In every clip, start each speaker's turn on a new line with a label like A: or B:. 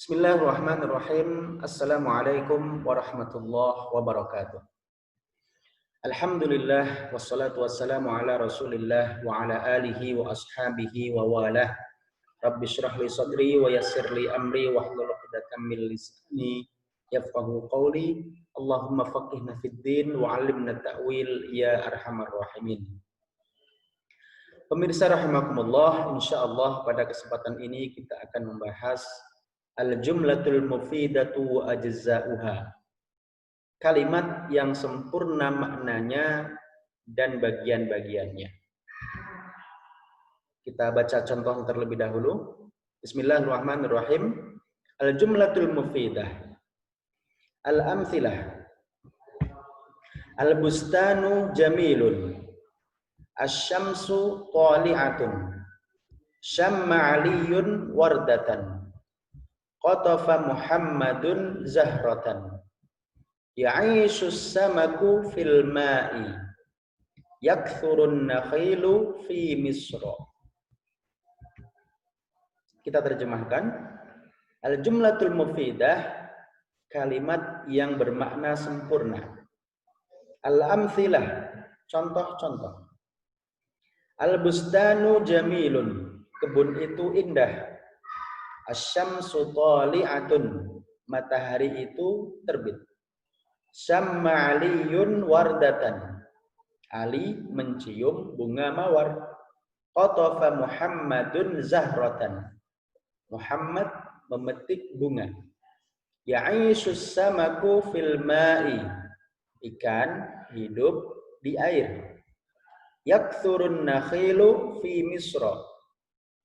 A: Bismillahirrahmanirrahim. Assalamualaikum warahmatullahi wabarakatuh. Alhamdulillah wassalatu wassalamu ala Rasulillah wa ala alihi wa ashabihi wa walah. Rabbi shrah li sadri wa yassir li amri wahlul 'uqdatam min lisani yafqahu qawli. Allahumma faqihna fid din wa 'allimna ta'wil ya arhamar rahimin. Pemirsa rahimakumullah, insyaallah pada kesempatan ini kita akan membahas al-jumlatul mufidatu wa ajza'uha. Kalimat yang sempurna maknanya dan bagian-bagiannya. Kita baca contoh terlebih dahulu. Bismillahirrahmanirrahim. Al-jumlatul mufidah. Al-amthilah. Al-bustanu jamilun. Asy-syamsu thali'atun. Syamma 'aliyun wardatan. Qatafa Muhammadun zahratan. Ya'issus samaku fil ma'i. Yakthurun nakhilu fi misra. Kita terjemahkan. Al-jumlatul mufidah, kalimat yang bermakna sempurna. Al-amthilah, contoh-contoh. Al-bustanu jamilun, kebun itu indah. Asy-syamsu thali'atun, matahari itu terbit. Syamma 'aliyun wardatan, Ali mencium bunga mawar. Qatafa Muhammadun zahratan, Muhammad memetik bunga. Ya'issus samaku fil ma'i, ikan hidup di air. Yakthurun nakhilu fi misra,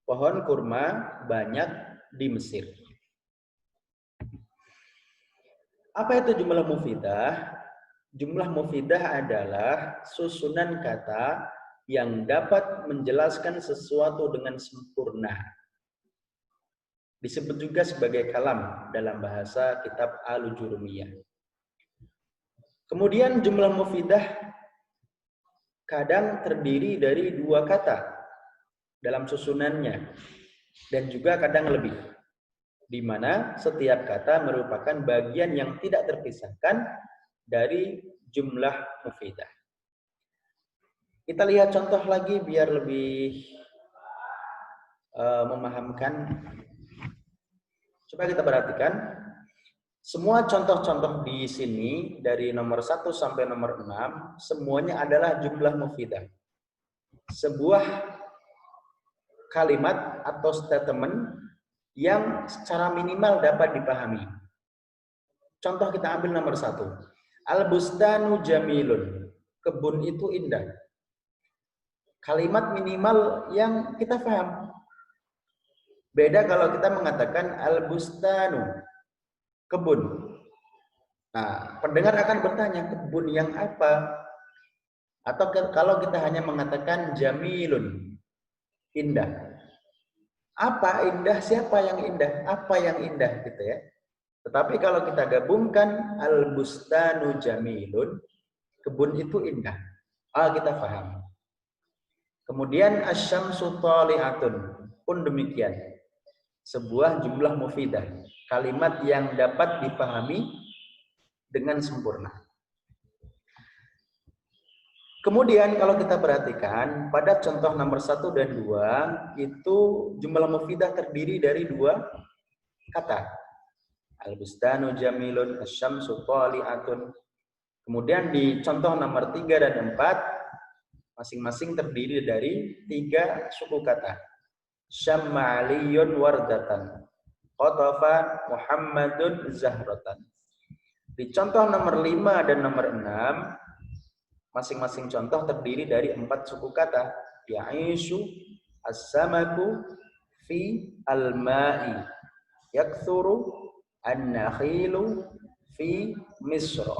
A: pohon kurma banyak di Mesir. Apa itu jumlah mufidah? Jumlah mufidah adalah susunan kata yang dapat menjelaskan sesuatu dengan sempurna. Disebut juga sebagai kalam dalam bahasa kitab Al-Jurumiyah. Kemudian jumlah mufidah kadang terdiri dari dua kata dalam susunannya, dan juga kadang lebih, di mana setiap kata merupakan bagian yang tidak terpisahkan dari jumlah mufidah. Kita lihat contoh lagi biar lebih memahamkan. Coba kita perhatikan. Semua contoh-contoh di sini dari nomor 1 sampai nomor 6 semuanya adalah jumlah mufidah. Sebuah kalimat atau statement yang secara minimal dapat dipahami. Contoh kita ambil nomor 1. Al-bustanu jamilun, kebun itu indah. Kalimat minimal yang kita paham. Beda kalau kita mengatakan al-bustanu, kebun. Nah, pendengar akan bertanya, kebun yang apa? Atau kalau kita hanya mengatakan jamilun, indah. Apa indah? Siapa yang indah? Apa yang indah gitu ya. Tetapi kalau kita gabungkan al-bustanu jamilun, kebun itu indah. Kita paham. Kemudian asy-syamsu thali'atun pun demikian. Sebuah jumlah mufidah, kalimat yang dapat dipahami dengan sempurna. Kemudian kalau kita perhatikan pada contoh nomor 1 dan 2 itu jumlah mufidah terdiri dari dua kata. Al-bustanu jamilun, asy-syamsu thali'atun. Kemudian di contoh nomor 3 dan 4 masing-masing terdiri dari 3 suku kata. Syamma 'aliyun wardatan. Qatafa Muhammadun zahratan. Di contoh nomor 5 dan nomor 6 masing-masing contoh terdiri dari 4 suku kata. Ya'ishu as-samaku fi al-ma'i. Yakthuru an-nakhilu fi misra.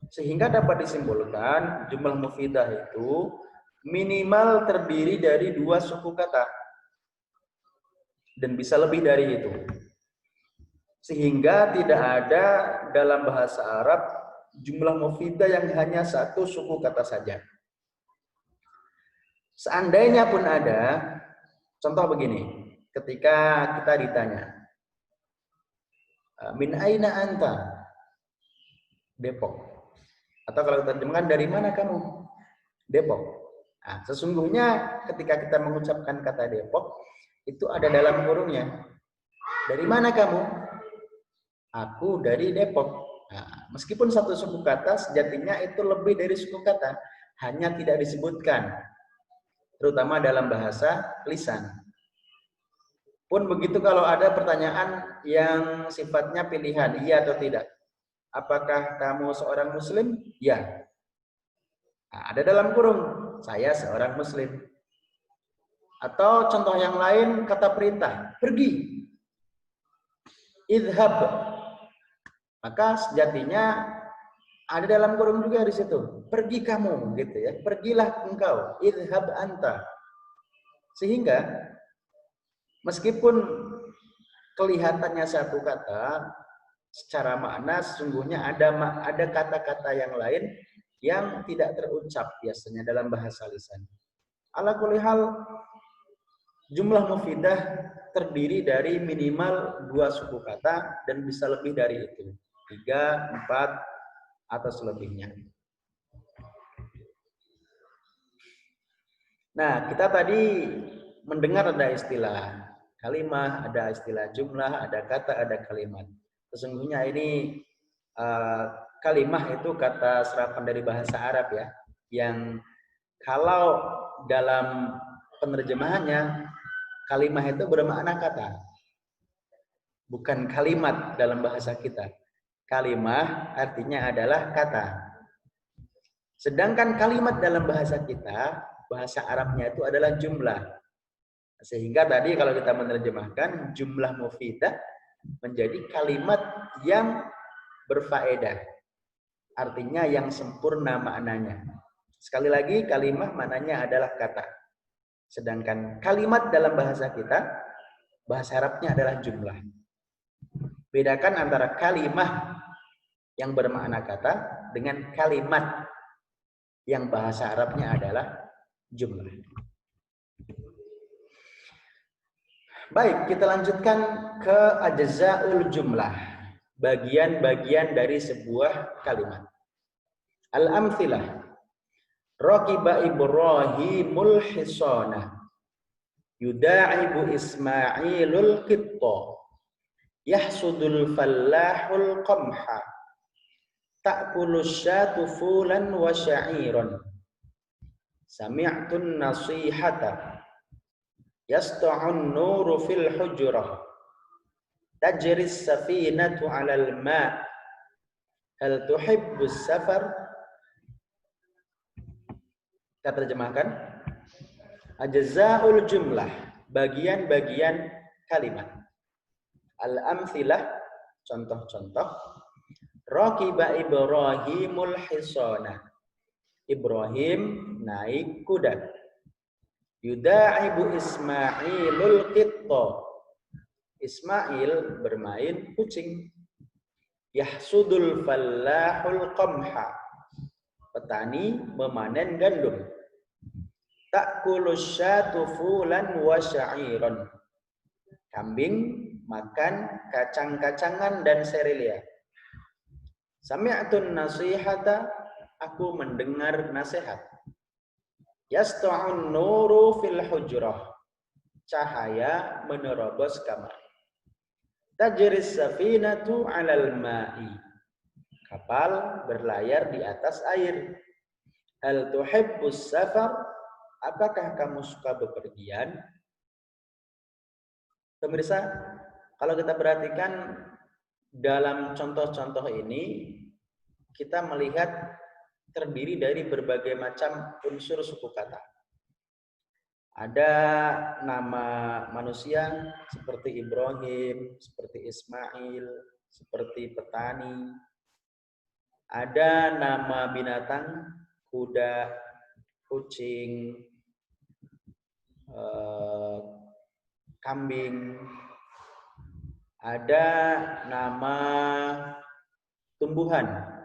A: Sehingga dapat disimpulkan jumlah mufidah itu minimal terdiri dari 2 suku kata. Dan bisa lebih dari itu. Sehingga tidak ada dalam bahasa Arab jumlah mufidah yang hanya 1 suku kata saja. Seandainya pun ada, contoh begini, ketika kita ditanya, Min aina anta? Depok. Atau kalau terjemahkan, dari mana kamu? Depok. Nah, sesungguhnya ketika kita mengucapkan kata Depok, itu ada dalam kurungnya. Dari mana kamu? Aku dari Depok. Nah, meskipun satu suku kata, sejatinya itu lebih dari suku kata, hanya tidak disebutkan, terutama dalam bahasa lisan. Pun begitu kalau ada pertanyaan yang sifatnya pilihan, iya atau tidak. Apakah kamu seorang muslim? Ya. Nah, ada dalam kurung, saya seorang muslim. Atau contoh yang lain, kata perintah, pergi. Idhab. Maka sejatinya ada dalam kurung juga di situ. Pergi kamu, gitu ya. Pergilah engkau. Idhab anta. Sehingga meskipun kelihatannya satu kata, secara makna sesungguhnya ada kata-kata yang lain yang tidak terucap biasanya dalam bahasa lisan. Ala kulli hal, jumlah mufidah terdiri dari minimal 2 suku kata dan bisa lebih dari itu. 3, 4, atau selebihnya. Nah, kita tadi mendengar ada istilah kalimah, ada istilah jumlah, ada kata, ada kalimat. Sesungguhnya ini kalimah itu kata serapan dari bahasa Arab ya, yang kalau dalam penerjemahannya kalimah itu bermakna kata, bukan kalimat dalam bahasa kita. Kalimah artinya adalah kata. Sedangkan kalimat dalam bahasa kita, bahasa Arabnya itu adalah jumlah. Sehingga tadi kalau kita menerjemahkan jumlah mufidah menjadi kalimat yang berfaedah. Artinya yang sempurna maknanya. Sekali lagi, kalimat maknanya adalah kata. Sedangkan kalimat dalam bahasa kita, bahasa Arabnya adalah jumlah. Bedakan antara kalimah yang bermakna kata dengan kalimat yang bahasa Arabnya adalah jumlah. Baik, kita lanjutkan ke ajzaul jumlah. Bagian-bagian dari sebuah kalimat. Al-amthilah. Raqiba Ibrahimul hisana. Yuda'ibu Ismailul qitta. Yahsudul fallahul qamha. Ta'kulus syatu fulan wa sya'iran. Sami'tun nasihata. Yasta'un nuru fil hujrah. Tajris safinatu 'alal ma'. Hal tuhibbus safar? Kita terjemahkan. Ajzaul jumlah, bagian-bagian kalimat. Al-amthilah, contoh-contoh. Raqiba Ibrahimul hisana. Ibrahim naik kuda. Yuda'ibu Ismailul qitta. Ismail bermain kucing. Yahsudul fallahul qamha. Petani memanen gandum. Ta'kulus syatu fulan wa sya'iran. Kambing makan kacang-kacangan dan serelia. Sami'tun nasihata, aku mendengar nasihat. Yasta'un nuru fil hujrah, cahaya menerobos kamar. Tajris safinatu 'alal ma'i, kapal berlayar di atas air. Hal tuhibbus safar, apakah kamu suka bepergian? Pemirsa, kalau kita perhatikan dalam contoh-contoh ini, kita melihat terdiri dari berbagai macam unsur suku kata. Ada nama manusia seperti Ibrahim, seperti Ismail, seperti petani. Ada nama binatang, kuda, kucing, kambing. Ada nama tumbuhan.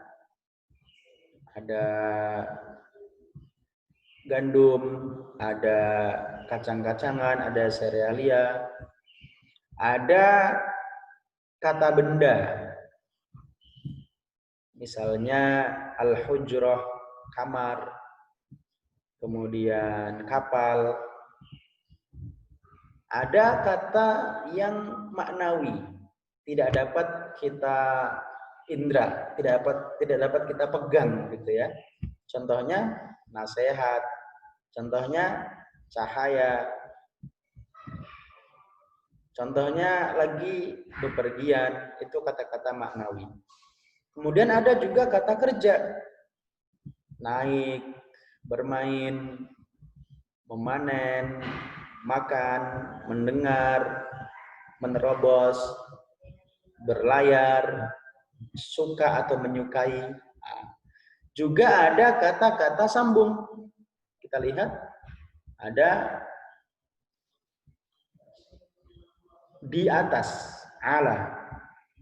A: Ada gandum, ada kacang-kacangan, ada serealia. Ada kata benda. Misalnya al-hujrah, kamar, kemudian kapal. Ada kata yang maknawi, tidak dapat kita indra, tidak dapat kita pegang gitu ya. Contohnya nasihat, contohnya cahaya, contohnya lagi bepergian, itu kata-kata maknawi. Kemudian ada juga kata kerja, naik, bermain, memanen, makan, mendengar, menerobos, berlayar, suka atau menyukai. Juga ada kata-kata sambung. Kita lihat ada di atas, ala.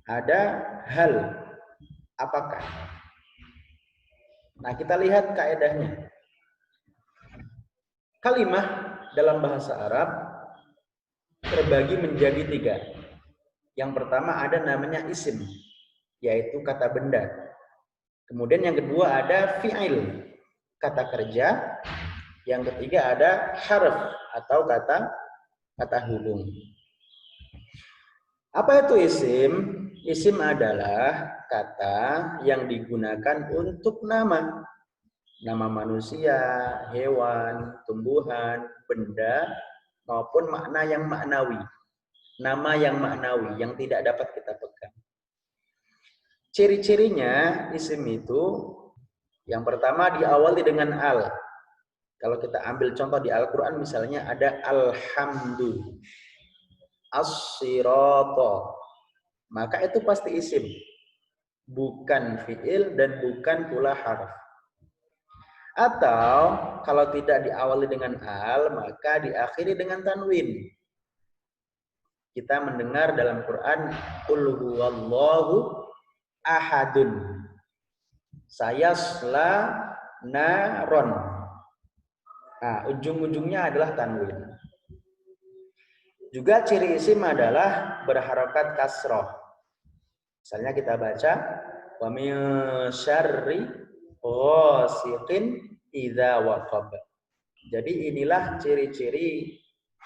A: Ada hal, apakah. Nah, kita lihat kaedahnya. Kalimah dalam bahasa Arab terbagi menjadi 3. Yang pertama ada namanya isim, yaitu kata benda. Kemudian yang kedua ada fi'il, kata kerja. Yang ketiga ada harf atau kata hubung. Apa itu isim? Isim adalah kata yang digunakan untuk nama. Nama manusia, hewan, tumbuhan, benda, maupun makna yang maknawi. Nama yang maknawi, yang tidak dapat kita pegang. Ciri-cirinya isim itu, yang pertama diawali dengan al. Kalau kita ambil contoh di Al-Quran misalnya ada alhamdu, as-sirata, maka itu pasti isim, bukan fi'il dan bukan pula harf. Atau kalau tidak diawali dengan al, maka diakhiri dengan tanwin. Kita mendengar dalam Quran, qul huwallahu ahadun, sayasla naron. Nah, ujung-ujungnya adalah tanwin. Juga ciri isim adalah berharokat kasroh. Misalnya kita baca, wa min syarri ghasiqin idza waqab. Jadi inilah ciri-ciri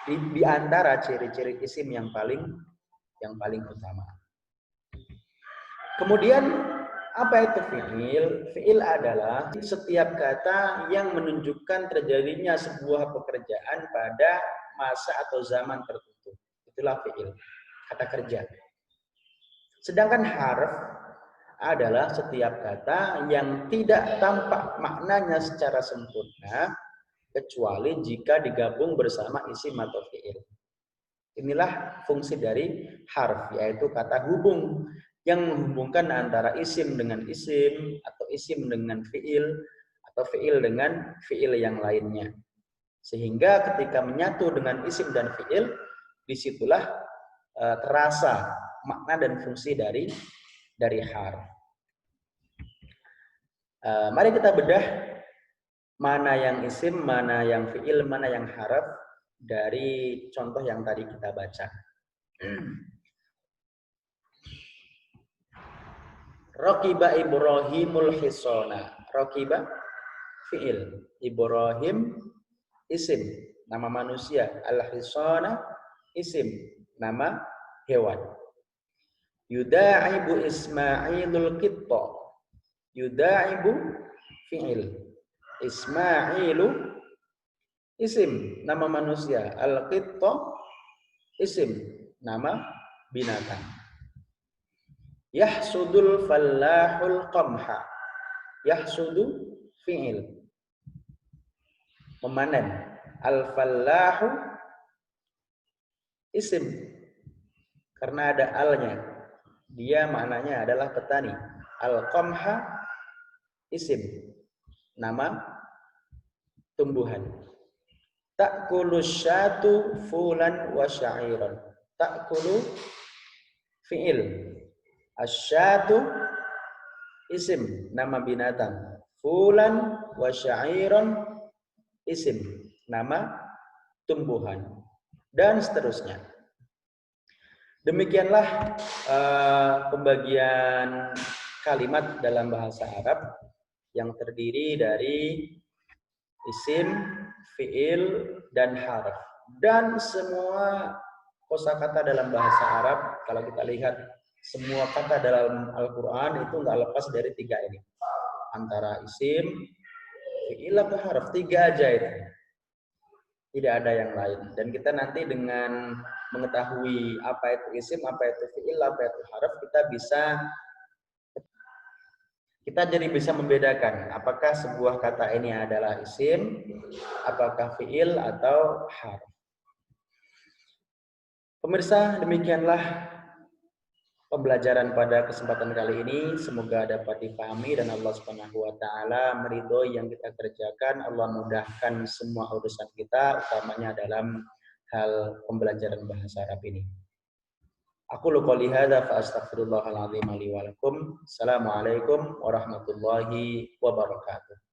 A: di antara ciri-ciri isim yang paling utama. Kemudian apa itu fi'il? Fi'il adalah setiap kata yang menunjukkan terjadinya sebuah pekerjaan pada masa atau zaman tertentu. Itulah fi'il, kata kerja. Sedangkan harf adalah setiap kata yang tidak tampak maknanya secara sempurna kecuali jika digabung bersama isim atau fi'il. Inilah fungsi dari harf, yaitu kata hubung yang menghubungkan antara isim dengan isim, atau isim dengan fi'il, atau fi'il dengan fi'il yang lainnya. Sehingga ketika menyatu dengan isim dan fi'il, disitulah terasa makna dan fungsi dari harf. Mari kita bedah mana yang isim, mana yang fi'il, mana yang harf dari contoh yang tadi kita baca. Raqiba Ibrahimul hisona. Raqiba fi'il, Ibrahim isim, nama manusia. Al-hisona isim, nama hewan. Yuda'ibu Ismailul qitta. Yuda'ibu fi'il, Ismailu isim, nama manusia. Al-qitta isim, nama binatang. Yahsudul fallahul qamha. Yahsudu fi'il, memanen. Al-fallahu isim, karena ada alnya, dia maknanya adalah petani. Al-qamha isim, nama tumbuhan. Ta'kulu syatu fulan wa sya'iran. Ta'kulu fi'il, asyatu isim, nama binatang. Fulan wa sya'iran isim, nama tumbuhan. Dan seterusnya. Demikianlah pembagian kalimat dalam bahasa Arab yang terdiri dari isim, fiil, dan harf. Dan semua kosakata dalam bahasa Arab, kalau kita lihat semua kata dalam Al-Quran itu nggak lepas dari 3 ini. Antara isim, fiil, atau harf. 3 aja itu. Tidak ada yang lain. Dan kita nanti dengan mengetahui apa itu isim, apa itu fiil, apa itu harf, kita jadi bisa membedakan apakah sebuah kata ini adalah isim, apakah fiil atau harf. Pemirsa, demikianlah pembelajaran pada kesempatan kali ini. Semoga dapat dipahami dan Allah Subhanahu wa taala meridhoi yang kita kerjakan. Allah mudahkan semua urusan kita, utamanya dalam hal pembelajaran bahasa Arab ini. Aku qouli hadza fa astaghfirullahal azim li wa lakum. Assalamualaikum warahmatullahi wabarakatuh.